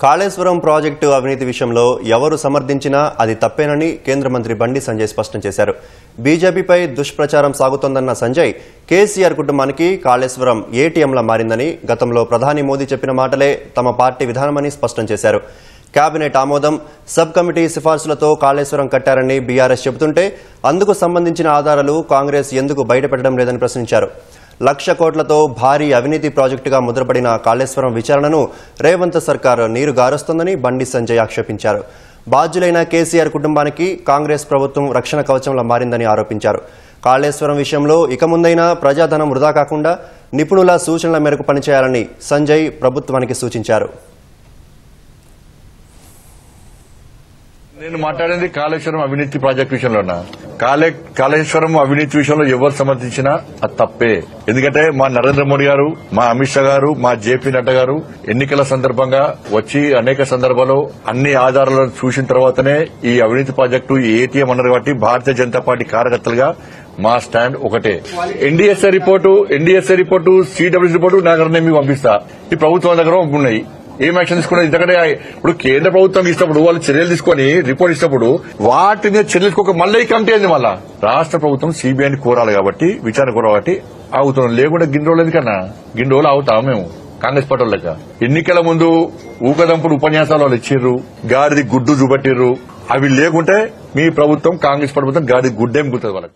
Kaleshwaram project అవినీతి విషయంలో ఎవరు సమర్థించినా అది తప్పేనని కేంద్ర మంత్రి బండి సంజయ్ స్పష్టం చేశారు. బీజేపీపై దుష్ప్రచారం సాగుతోందన్న సంజయ్ కేసీఆర్ కుటుంబానికి కాళేశ్వరం ఏటీఎంలా మారిందని, గతంలో ప్రధాని మోదీ చెప్పిన మాటలే తమ పార్టీ విధానమని స్పష్టం చేశారు. కేబినెట్ ఆమోదం, సబ్ కమిటీ సిఫార్సులతో కాళేశ్వరం కట్టారని బీఆర్ఎస్ చెబుతుంటే అందుకు సంబంధించిన ఆధారాలు కాంగ్రెస్ ఎందుకు బయటపెట్టడం లేదని ప్రశ్నించారు. 1,00,000 కోట్లతో భారీ అవినీతి ప్రాజెక్టుగా ముద్రపడిన కాళేశ్వరం విచారణను రేవంత్ సర్కార్ నీరుగారుస్తోందని బండి సంజయ్ ఆక్షేపించారు. బాధ్యులైన కేసీఆర్ కుటుంబానికి కాంగ్రెస్ ప్రభుత్వం రక్షణ కవచంలా మారిందని ఆరోపించారు. కాళేశ్వరం విషయంలో ఇక ముందైనా ప్రజాధనం వృధా కాకుండా నిపుణుల సూచనల మేరకు పనిచేయాలని సంజయ్ ప్రభుత్వానికి సూచించారు. నేను మాట్లాడింది కాళేశ్వరం అవినీతి ప్రాజెక్టు విషయంలోనా? కాళేశ్వరం అవినీతి విషయంలో ఎవరు సమర్థించినా అది తప్పే. ఎందుకంటే మా నరేంద్ర మోడీ గారు, మా అమిత్ షా గారు, మా జేపీ నడ్డా గారు ఎన్నికల సందర్భంగా వచ్చి అనేక సందర్భాల్లో అన్ని ఆధారాలను చూసిన తర్వాతనే ఈ అవినీతి ప్రాజెక్టు ఏటీఎం అన్నారు. కాబట్టి భారతీయ జనతా పార్టీ కార్యకర్తలుగా మా స్టాండ్ ఒకటే. ఎన్డీఎస్ఏ రిపోర్టు, సిడబ్ల్యూసీ రిపోర్టు నా దగ్గర మీకు పంపిస్తా. ఈ ప్రభుత్వం దగ్గర ఉన్నాయి. ఏం యాక్షన్ తీసుకున్నది? ఎందుకంటే ఇప్పుడు కేంద్ర ప్రభుత్వం ఇచ్చినప్పుడు వాళ్ళు చర్యలు తీసుకుని రిపోర్ట్ ఇచ్చినప్పుడు వాటి మీద చర్యలు తీసుకోక మళ్ళీ కమిటీ అయింది. మళ్ళా రాష్ట్ర ప్రభుత్వం సిబిఐని కోరాలి కాబట్టి, విచారణ కోరాలి కాబట్టి అవుతున్నాం. లేకుండా గిన్ని రోజులు ఎందుకన్నా? గిన్ని రోజులు అవుతాం మేము కాంగ్రెస్ పార్టీ లెక్క. ఎన్నికల ముందు ఊకదంపుడు ఉపన్యాసాలు వాళ్ళు ఇచ్చిర్రు, గాడిది గుడ్డు చూపట్టిర్రు. అవి లేకుంటే మీ ప్రభుత్వం, కాంగ్రెస్ ప్రభుత్వం గాడిది గుడ్డేం గుర్తుంది వాళ్ళకి.